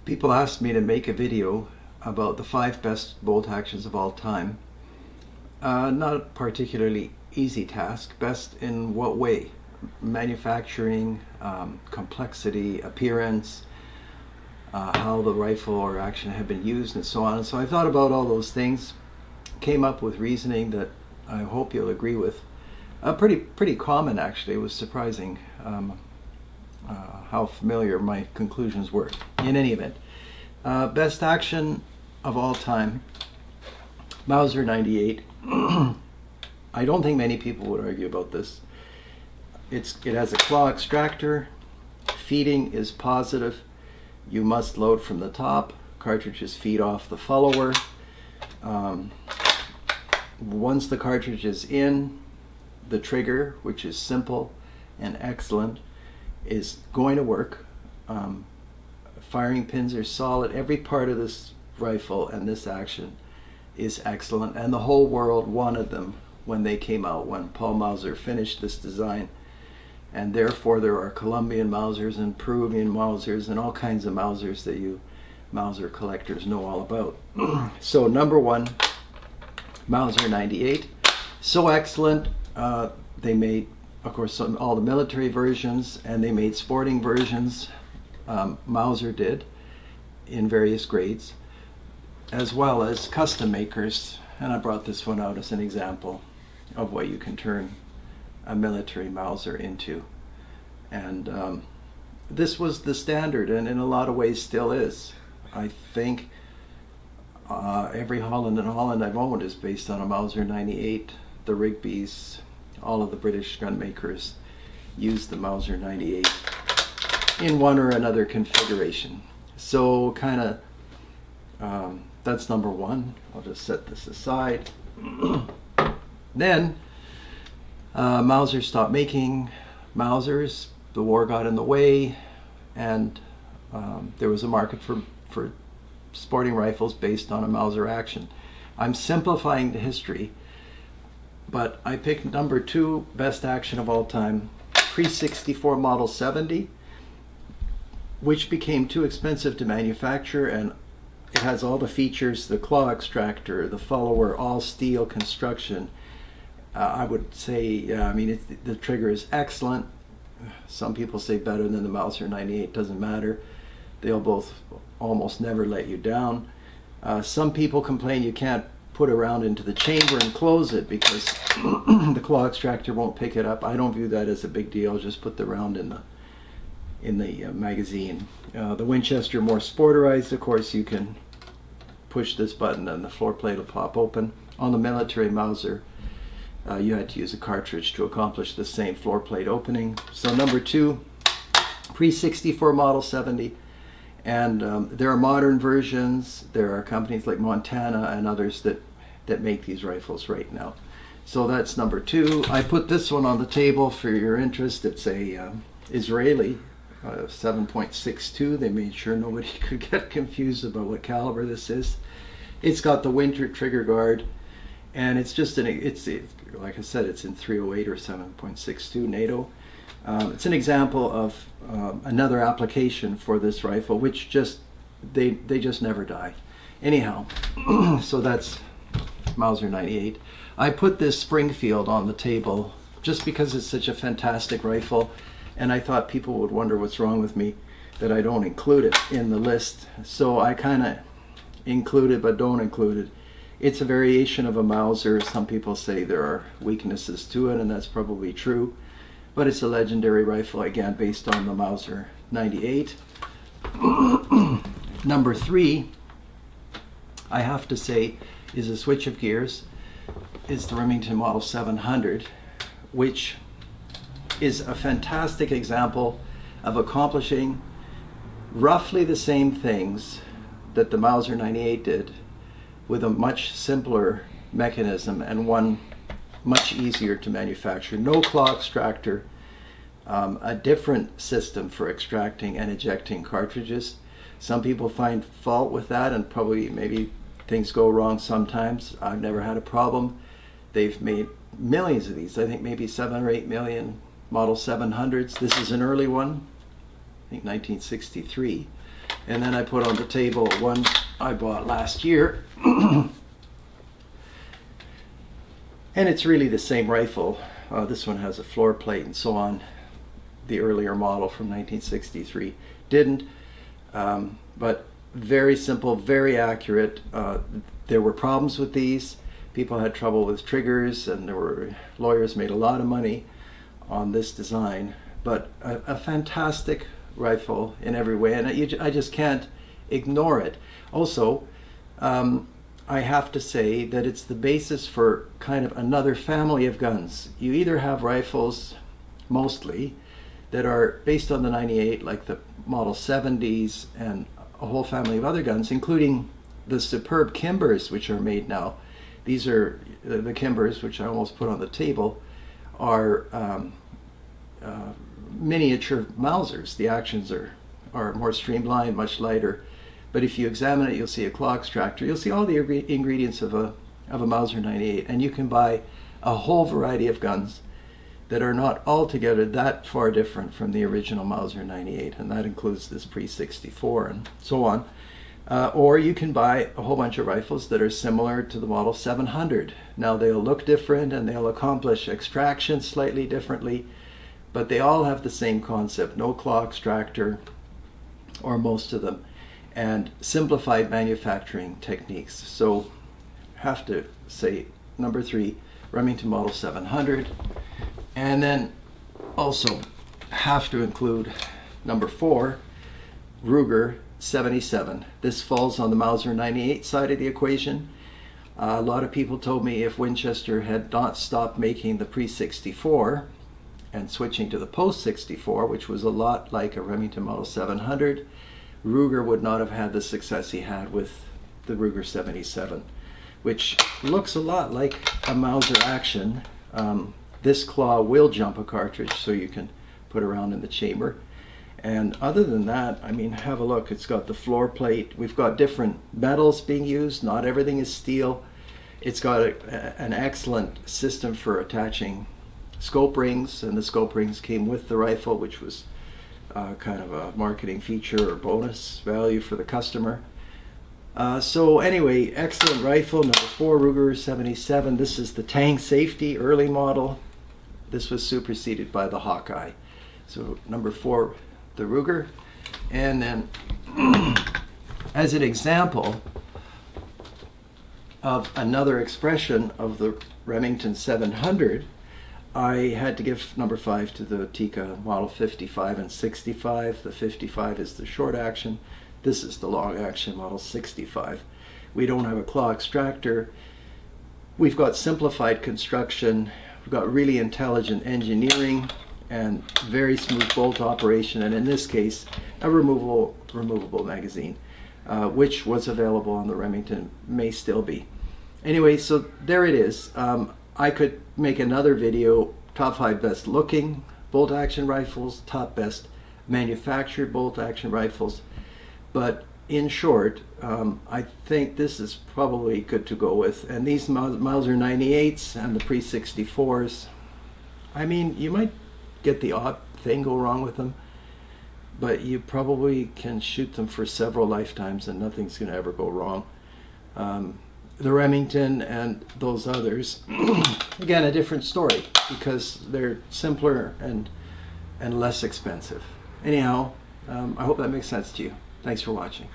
People asked me to make a video about the 5 best bolt actions of all time. Not a particularly easy task. Best in what way? Manufacturing, complexity, appearance, how the rifle or action had been used, and so on. And so I thought about all those things, came up with reasoning that I hope you'll agree with. Pretty common, actually. It was surprising how familiar my conclusions were. In any event, best action of all time, Mauser 98. I don't think many people would argue about this. It has a claw extractor. Feeding is positive. You must load from the top. Cartridges feed off the follower. Once the cartridge is in, the trigger, which is simple and excellent, is going to work. Firing pins are solid. Every part of this rifle and this action is excellent, and the whole world wanted them when they came out, when Paul Mauser finished this design. And therefore there are Colombian Mausers and Peruvian Mausers and all kinds of Mausers that you Mauser collectors know all about. So number one, Mauser 98. So excellent. They made, of course, all the military versions, and they made sporting versions. Mauser did, in various grades, as well as custom makers. And I brought this one out as an example of what you can turn a military Mauser into. And this was the standard, and in a lot of ways still is. I think every Holland and Holland I've owned is based on a Mauser 98. The Rigbys, all of the British gun makers used the Mauser 98 in one or another configuration. So kind of that's number one. I'll just set this aside. Then Mauser stopped making Mausers. The war got in the way, and there was a market for sporting rifles based on a Mauser action. I'm simplifying the history, but I picked number two best action of all time, Pre-64 Model 70, which became too expensive to manufacture, and it has all the features, the claw extractor, the follower, all steel construction. I would say, the trigger is excellent. Some people say better than the Mauser 98, doesn't matter. They'll both almost never let you down. Some people complain you can't put a round into the chamber and close it because the claw extractor won't pick it up. I don't view that as a big deal. Just put the round in the magazine. The Winchester, more sporterized, of course. You can push this button and the floor plate will pop open. On the military Mauser, you had to use a cartridge to accomplish the same floor plate opening. So number two, Pre-64 Model 70. And there are modern versions. There are companies like Montana and others that make these rifles right now. So that's number two. I put this one on the table for your interest. It's a Israeli 7.62. They made sure nobody could get confused about what caliber this is. It's got the winter trigger guard, and it's just like I said, it's in 308 or 7.62 NATO. It's an example of another application for this rifle, which they just never die. Anyhow, so that's Mauser 98. I put this Springfield on the table just because it's such a fantastic rifle, and I thought people would wonder what's wrong with me that I don't include it in the list. So I kind of include it but don't include it. It's a variation of a Mauser. Some people say there are weaknesses to it, and that's probably true. But it's a legendary rifle, again, based on the Mauser 98. Number three, I have to say, is a switch of gears. Is the Remington Model 700, which is a fantastic example of accomplishing roughly the same things that the Mauser 98 did, with a much simpler mechanism and one much easier to manufacture. No claw extractor, a different system for extracting and ejecting cartridges. Some people find fault with that, and probably maybe things go wrong sometimes. I've never had a problem. They've made millions of these. I think maybe 7 or 8 million Model 700s. This is an early one, I think 1963. And then I put on the table one I bought last year. And it's really the same rifle. This one has a floor plate and so on. The earlier model from 1963 didn't. But very simple, very accurate. There were problems with these. People had trouble with triggers, and lawyers made a lot of money on this design. But a fantastic rifle in every way, and I just can't ignore it. Also, I have to say that it's the basis for kind of another family of guns. You either have rifles, mostly, that are based on the 98, like the Model 70s, and a whole family of other guns, including the superb Kimbers, which are made now. These are the Kimbers, which I almost put on the table, are miniature Mausers. The actions are more streamlined, much lighter. But if you examine it, you'll see a claw extractor. You'll see all the ingredients of a Mauser 98, and you can buy a whole variety of guns that are not altogether that far different from the original Mauser 98, and that includes this Pre 64 and so on. Or you can buy a whole bunch of rifles that are similar to the Model 700. Now they'll look different and they'll accomplish extraction slightly differently, but they all have the same concept: no claw extractor, or most of them, and simplified manufacturing techniques. So have to say number 3, Remington Model 700, and then also have to include number 4, Ruger 77. This falls on the Mauser 98 side of the equation. A lot of people told me if Winchester had not stopped making the Pre 64 and switching to the Post 64, which was a lot like a Remington Model 700, Ruger would not have had the success he had with the Ruger 77, which looks a lot like a Mauser action. This claw will jump a cartridge, so you can put around in the chamber. And other than that, I mean, have a look. It's got the floor plate. We've got different metals being used. Not everything is steel. It's got an excellent system for attaching scope rings, and the scope rings came with the rifle, which was kind of a marketing feature or bonus value for the customer. So anyway, excellent rifle. Number 4, Ruger 77. This is the tank safety early model. This was superseded by the Hawkeye. So number 4, the Ruger. And then as an example of another expression of the Remington 700, I had to give number 5 to the Tikka Model 55 and 65. The 55 is the short action. This is the long action Model 65. We don't have a claw extractor. We've got simplified construction. We've got really intelligent engineering and very smooth bolt operation, and in this case, a removable magazine, which was available on the Remington, may still be. Anyway, so there it is. I could make another video, top 5 best looking bolt action rifles, top best manufactured bolt action rifles, but in short, I think this is probably good to go with. And these Mauser 98s and the Pre 64s, I mean, you might get the odd thing go wrong with them, but you probably can shoot them for several lifetimes and nothing's going to ever go wrong. The Remington and those others, again, a different story because they're simpler and less expensive. Anyhow, I hope that makes sense to you. Thanks for watching.